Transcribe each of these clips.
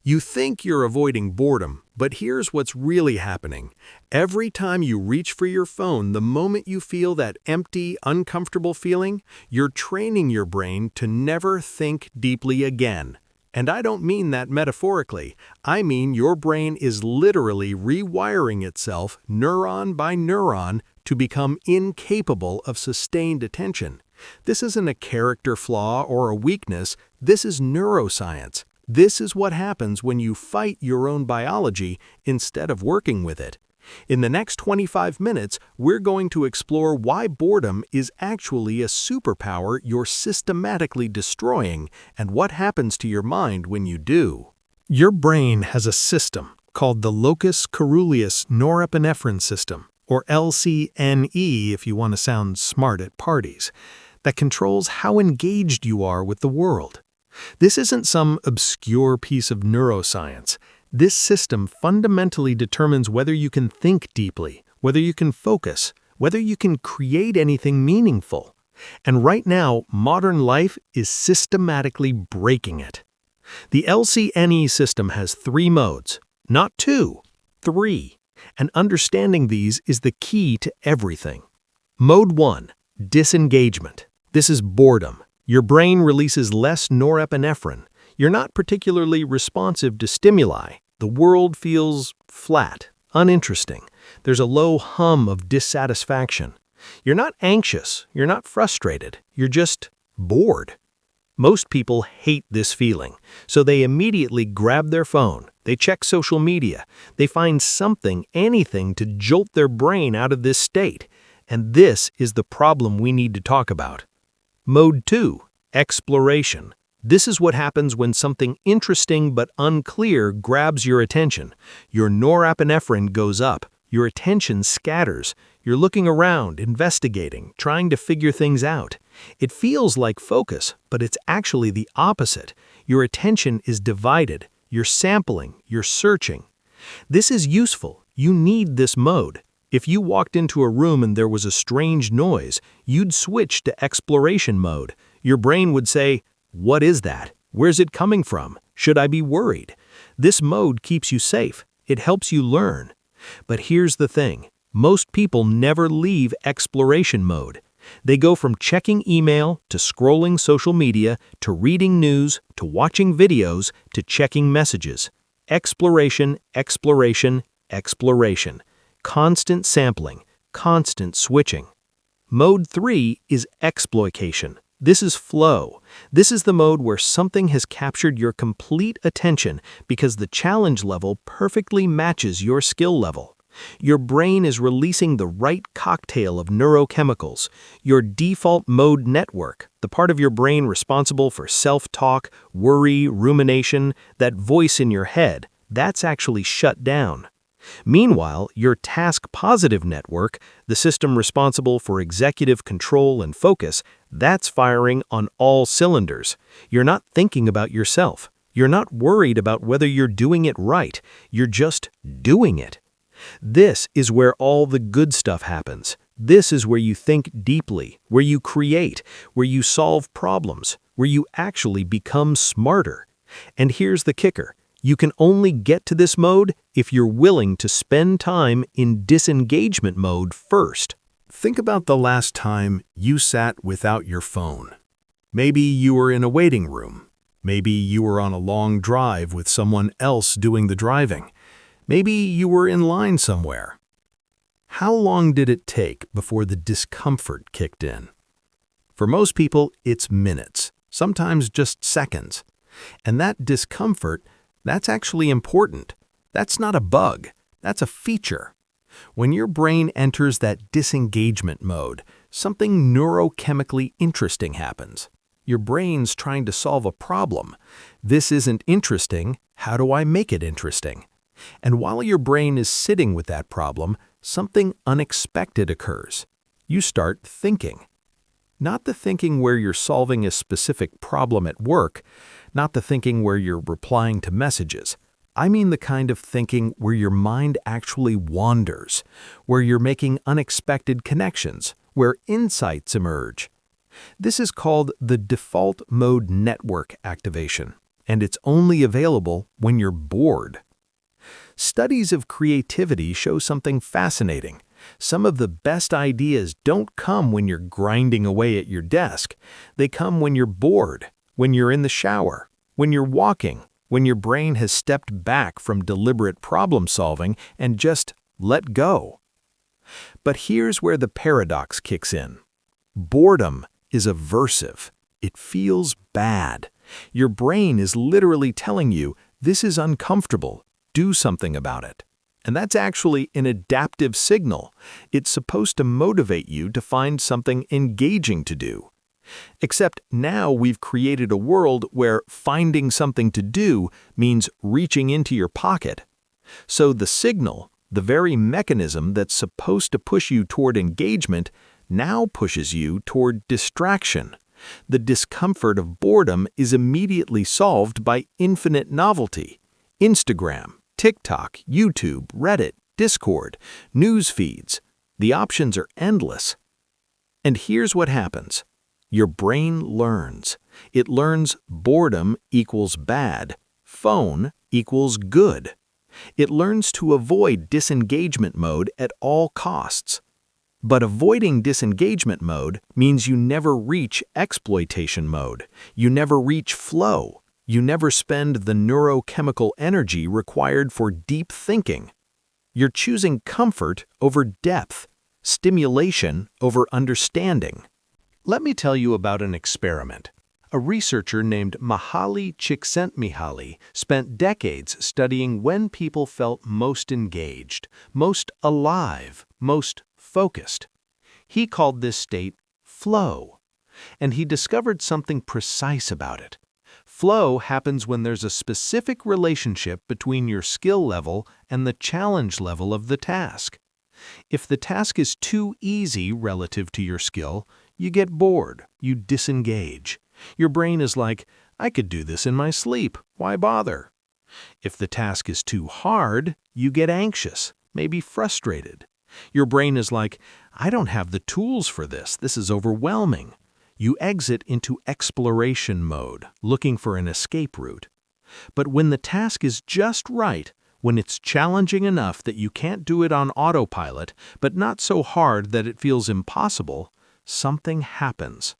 You think you're avoiding boredom, but here's what's really happening. Every time you reach for your phone, the moment you feel that empty, uncomfortable feeling, you're training your brain to never think deeply again. And I don't mean that metaphorically. I mean your brain is literally rewiring itself neuron by neuron to become incapable of sustained attention. This isn't a character flaw or a weakness. This is neuroscience. This is what happens when you fight your own biology instead of working with it. In the next 25 minutes, we're going to explore why boredom is actually a superpower you're systematically destroying and what happens to your mind when you do. Your brain has a system called the locus coeruleus norepinephrine system, or LCNE if you want to sound smart at parties, that controls how engaged you are with the world. This isn't some obscure piece of neuroscience. This system fundamentally determines whether you can think deeply, whether you can focus, whether you can create anything meaningful. And right now, modern life is systematically breaking it. The LCNE system has 3 modes, not 2, 3. And understanding these is the key to everything. Mode 1, disengagement. This is boredom. Your brain releases less norepinephrine. You're not particularly responsive to stimuli. The world feels flat, uninteresting. There's a low hum of dissatisfaction. You're not anxious. You're not frustrated. You're just bored. Most people hate this feeling, so they immediately grab their phone. They check social media. They find something, anything to jolt their brain out of this state. And this is the problem we need to talk about. Mode 2, exploration. This is what happens when something interesting but unclear grabs your attention. Your norepinephrine goes up. Your attention scatters. You're looking around, investigating, trying to figure things out. It feels like focus, but it's actually the opposite. Your attention is divided. You're sampling. You're searching. This is useful. You need this mode. If you walked into a room and there was a strange noise, you'd switch to exploration mode. Your brain would say, "What is that? Where's it coming from? Should I be worried?" This mode keeps you safe. It helps you learn. But here's the thing. Most people never leave exploration mode. They go from checking email to scrolling social media to reading news to watching videos to checking messages. Exploration, exploration, exploration. Constant sampling, constant switching. Mode 3 is exploitation. This is flow. This is the mode where something has captured your complete attention because the challenge level perfectly matches your skill level. Your brain is releasing the right cocktail of neurochemicals. Your default mode network, the part of your brain responsible for self-talk, worry, rumination, that voice in your head, that's actually shut down. Meanwhile, your task-positive network, the system responsible for executive control and focus, that's firing on all cylinders. You're not thinking about yourself. You're not worried about whether you're doing it right. You're just doing it. This is where all the good stuff happens. This is where you think deeply, where you create, where you solve problems, where you actually become smarter. And here's the kicker. You can only get to this mode if you're willing to spend time in disengagement mode first. Think about the last time you sat without your phone. Maybe you were in a waiting room. Maybe you were on a long drive with someone else doing the driving. Maybe you were in line somewhere. How long did it take before the discomfort kicked in? For most people, it's minutes, sometimes just seconds. And that discomfort, that's actually important. That's not a bug. That's a feature. When your brain enters that disengagement mode, something neurochemically interesting happens. Your brain's trying to solve a problem. This isn't interesting. How do I make it interesting? And while your brain is sitting with that problem, something unexpected occurs. You start thinking. Not the thinking where you're solving a specific problem at work, not the thinking where you're replying to messages. I mean the kind of thinking where your mind actually wanders, where you're making unexpected connections, where insights emerge. This is called the default mode network activation. and it's only available when you're bored. Studies of creativity show something fascinating. Some of the best ideas don't come when you're grinding away at your desk. They come when you're bored, when you're in the shower, when you're walking, when your brain has stepped back from deliberate problem solving and just let go. But here's where the paradox kicks in. Boredom is aversive. It feels bad. Your brain is literally telling you, this is uncomfortable. Do something about it. And that's actually an adaptive signal. It's supposed to motivate you to find something engaging to do. Except now we've created a world where finding something to do means reaching into your pocket. So the signal, the very mechanism that's supposed to push you toward engagement, now pushes you toward distraction. The discomfort of boredom is immediately solved by infinite novelty. Instagram, TikTok, YouTube, Reddit, Discord, news feeds. The options are endless. And here's what happens. Your brain learns. It learns boredom equals bad, phone equals good. It learns to avoid disengagement mode at all costs. But avoiding disengagement mode means you never reach exploitation mode. You never reach flow. You never spend the neurochemical energy required for deep thinking. You're choosing comfort over depth, stimulation over understanding. Let me tell you about an experiment. A researcher named Csikszentmihalyi spent decades studying when people felt most engaged, most alive, most focused. He called this state flow, and he discovered something precise about it. Flow happens when there's a specific relationship between your skill level and the challenge level of the task. If the task is too easy relative to your skill, you get bored, you disengage. Your brain is like, I could do this in my sleep, why bother? If the task is too hard, you get anxious, maybe frustrated. Your brain is like, I don't have the tools for this, this is overwhelming. You exit into exploration mode, looking for an escape route. But when the task is just right, when it's challenging enough that you can't do it on autopilot, but not so hard that it feels impossible, something happens.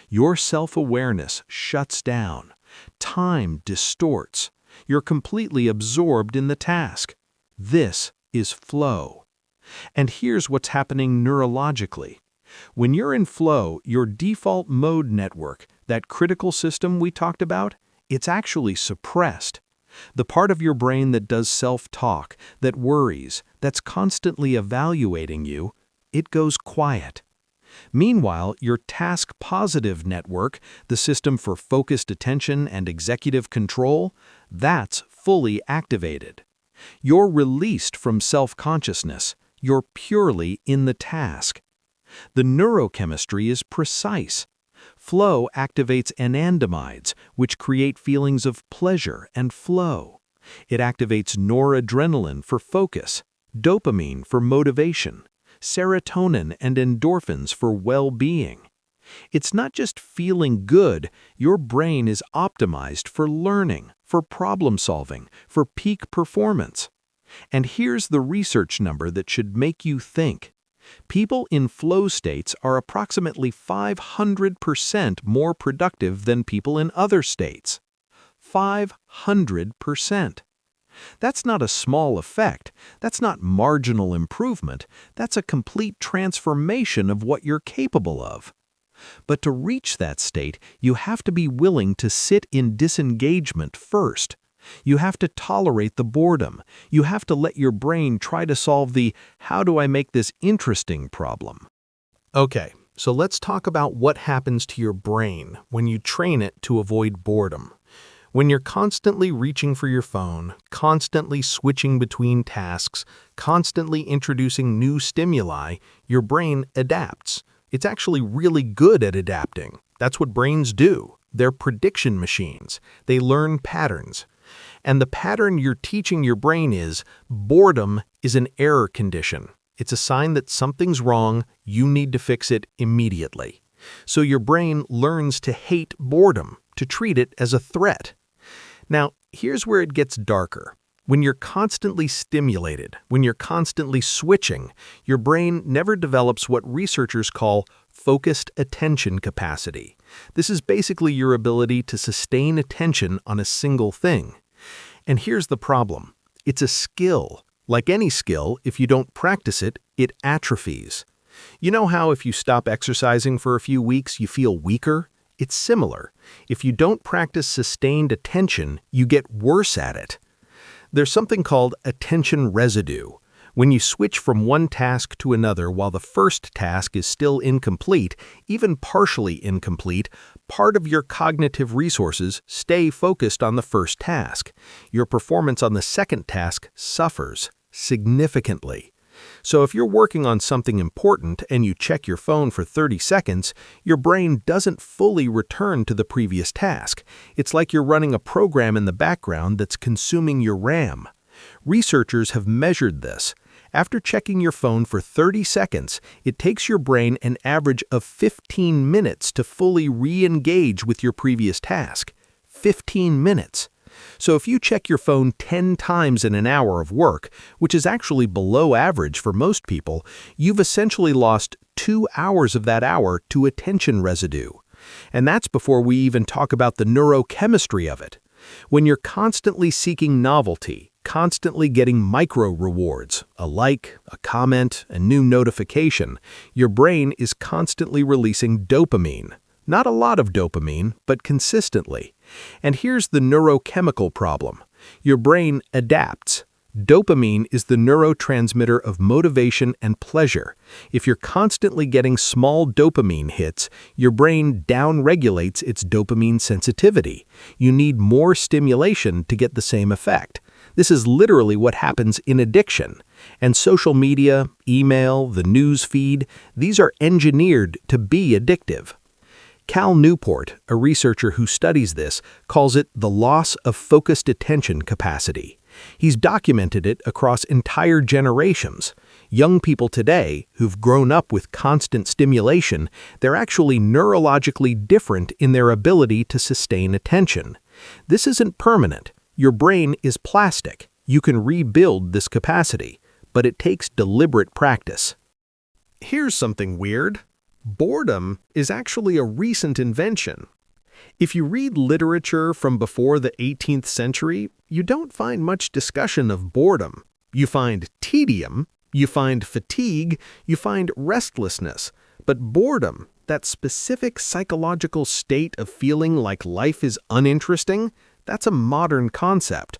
Your self-awareness shuts down. Time distorts. You're completely absorbed in the task. This is flow. And here's what's happening neurologically. When you're in flow, your default mode network, that critical system we talked about, it's actually suppressed. The part of your brain that does self-talk, that worries, that's constantly evaluating you, it goes quiet. Meanwhile, your task-positive network, the system for focused attention and executive control, that's fully activated. You're released from self-consciousness. You're purely in the task. The neurochemistry is precise. Flow activates anandamides, which create feelings of pleasure and flow. It activates noradrenaline for focus, dopamine for motivation, serotonin and endorphins for well-being. It's not just feeling good, your brain is optimized for learning, for problem-solving, for peak performance. And here's the research number that should make you think. People in flow states are approximately 500% more productive than people in other states. 500%. That's not a small effect. That's not marginal improvement. That's a complete transformation of what you're capable of. But to reach that state, you have to be willing to sit in disengagement first. You have to tolerate the boredom. You have to let your brain try to solve the how do I make this interesting problem. Okay, so let's talk about what happens to your brain when you train it to avoid boredom. When you're constantly reaching for your phone, constantly switching between tasks, constantly introducing new stimuli, your brain adapts. It's actually really good at adapting. That's what brains do. They're prediction machines. They learn patterns. And the pattern you're teaching your brain is boredom is an error condition. It's a sign that something's wrong, you need to fix it immediately. So your brain learns to hate boredom, to treat it as a threat. Now, here's where it gets darker. When you're constantly stimulated, when you're constantly switching, your brain never develops what researchers call focused attention capacity. This is basically your ability to sustain attention on a single thing. And here's the problem. It's a skill. Like any skill, if you don't practice it, it atrophies. You know how if you stop exercising for a few weeks, you feel weaker? It's similar. If you don't practice sustained attention, you get worse at it. There's something called attention residue. When you switch from one task to another while the first task is still incomplete, even partially incomplete, part of your cognitive resources stay focused on the first task. Your performance on the second task suffers significantly. So if you're working on something important and you check your phone for 30 seconds, your brain doesn't fully return to the previous task. It's like you're running a program in the background that's consuming your RAM. Researchers have measured this. After checking your phone for 30 seconds, it takes your brain an average of 15 minutes to fully re-engage with your previous task. 15 minutes. So if you check your phone 10 times in an hour of work, which is actually below average for most people, you've essentially lost 2 hours of that hour to attention residue. And that's before we even talk about the neurochemistry of it. When you're constantly seeking novelty, constantly getting micro rewards, a like, a comment, a new notification, your brain is constantly releasing dopamine. Not a lot of dopamine, but consistently. And here's the neurochemical problem. Your brain adapts. Dopamine is the neurotransmitter of motivation and pleasure. If you're constantly getting small dopamine hits, your brain downregulates its dopamine sensitivity. You need more stimulation to get the same effect. This is literally what happens in addiction. And social media, email, the news feed, these are engineered to be addictive. Cal Newport, a researcher who studies this, calls it the loss of focused attention capacity. He's documented it across entire generations. Young people today, who've grown up with constant stimulation, they're actually neurologically different in their ability to sustain attention. This isn't permanent. Your brain is plastic. You can rebuild this capacity, but it takes deliberate practice. Here's something weird. Boredom is actually a recent invention. If you read literature from before the 18th century, you don't find much discussion of boredom. You find tedium, you find fatigue, you find restlessness. But boredom, that specific psychological state of feeling like life is uninteresting, that's a modern concept.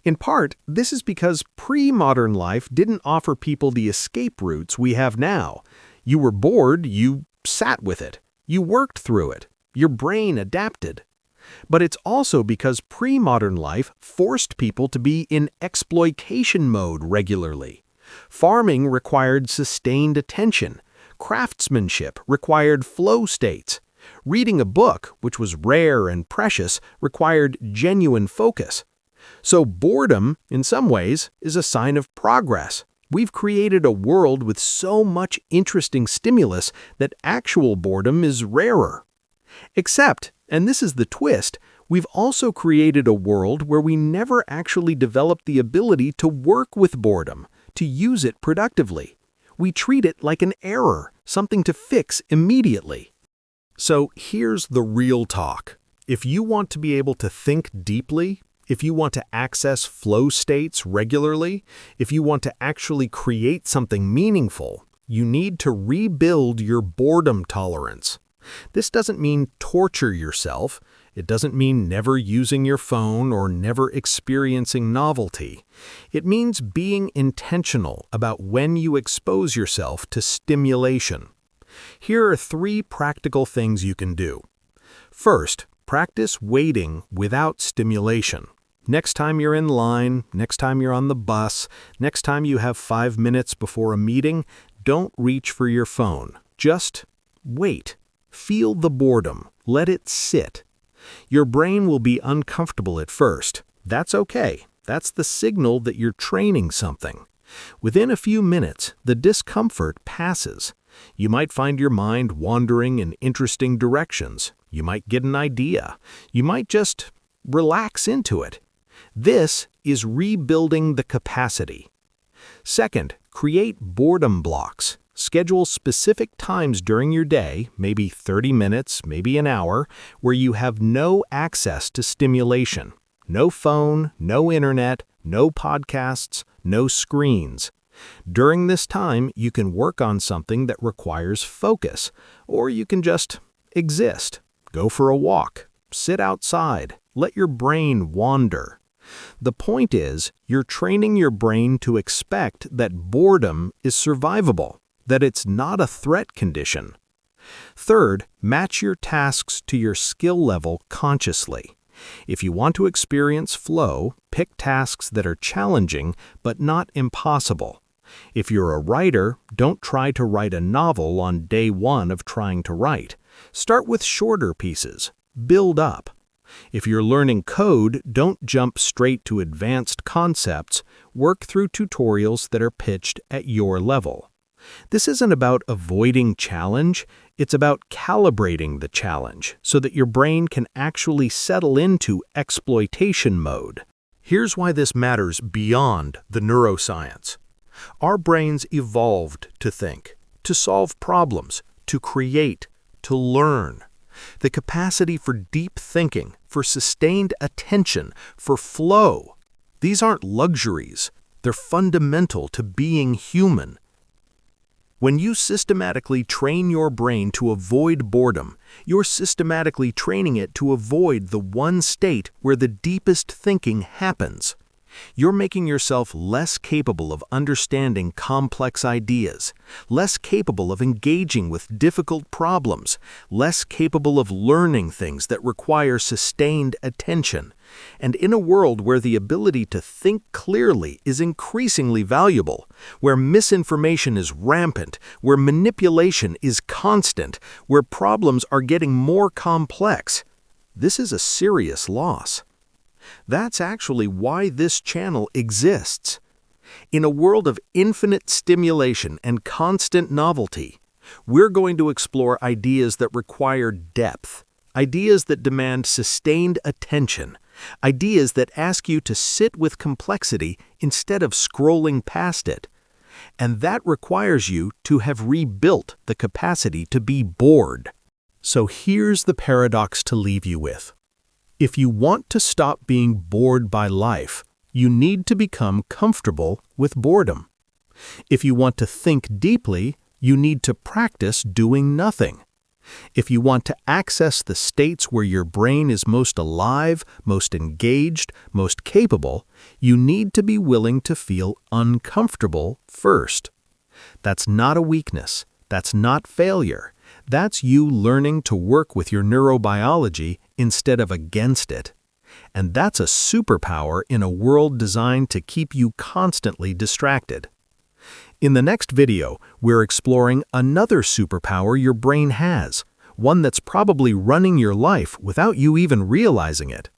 In part, this is because pre-modern life didn't offer people the escape routes we have now. You were bored, you sat with it. You worked through it. Your brain adapted. But it's also because pre-modern life forced people to be in exploitation mode regularly. Farming required sustained attention. Craftsmanship required flow states. Reading a book, which was rare and precious, required genuine focus. So boredom, in some ways, is a sign of progress. We've created a world with so much interesting stimulus that actual boredom is rarer. Except, and this is the twist, we've also created a world where we never actually developed the ability to work with boredom, to use it productively. We treat it like an error, something to fix immediately. So here's the real talk. If you want to be able to think deeply, if you want to access flow states regularly, if you want to actually create something meaningful, you need to rebuild your boredom tolerance. This doesn't mean torture yourself. It doesn't mean never using your phone or never experiencing novelty. It means being intentional about when you expose yourself to stimulation. Here are 3 practical things you can do. First, practice waiting without stimulation. Next time you're in line, next time you're on the bus, next time you have 5 minutes before a meeting, don't reach for your phone. Just wait. Feel the boredom. Let it sit. Your brain will be uncomfortable at first. That's okay. That's the signal that you're training something. Within a few minutes, the discomfort passes. You might find your mind wandering in interesting directions. You might get an idea. You might just Relax into it. This is rebuilding the capacity. Second, create boredom blocks. Schedule specific times during your day, maybe 30 minutes, maybe an hour, where you have no access to stimulation. No phone, no internet, no podcasts, no screens. During this time, you can work on something that requires focus, or you can just exist. Go for a walk, sit outside, let your brain wander. The point is, you're training your brain to expect that boredom is survivable, that it's not a threat condition. Third, match your tasks to your skill level consciously. If you want to experience flow, pick tasks that are challenging but not impossible. If you're a writer, don't try to write a novel on day one of trying to write. Start with shorter pieces. Build up. If you're learning code, don't jump straight to advanced concepts. Work through tutorials that are pitched at your level. This isn't about avoiding challenge, it's about calibrating the challenge so that your brain can actually settle into exploitation mode. Here's why this matters beyond the neuroscience. Our brains evolved to think, to solve problems, to create, to learn. The capacity for deep thinking, for sustained attention, for flow. These aren't luxuries. They're fundamental to being human. When you systematically train your brain to avoid boredom, you're systematically training it to avoid the one state where the deepest thinking happens. You're making yourself less capable of understanding complex ideas, less capable of engaging with difficult problems, less capable of learning things that require sustained attention. And in a world where the ability to think clearly is increasingly valuable, where misinformation is rampant, where manipulation is constant, where problems are getting more complex, this is a serious loss. That's actually why this channel exists. In a world of infinite stimulation and constant novelty, we're going to explore ideas that require depth, ideas that demand sustained attention, ideas that ask you to sit with complexity instead of scrolling past it. And that requires you to have rebuilt the capacity to be bored. So here's the paradox to leave you with. If you want to stop being bored by life, you need to become comfortable with boredom. If you want to think deeply, you need to practice doing nothing. If you want to access the states where your brain is most alive, most engaged, most capable, you need to be willing to feel uncomfortable first. That's not a weakness. That's not failure. That's you learning to work with your neurobiology instead of against it. And that's a superpower in a world designed to keep you constantly distracted. In the next video, we're exploring another superpower your brain has, one that's probably running your life without you even realizing it.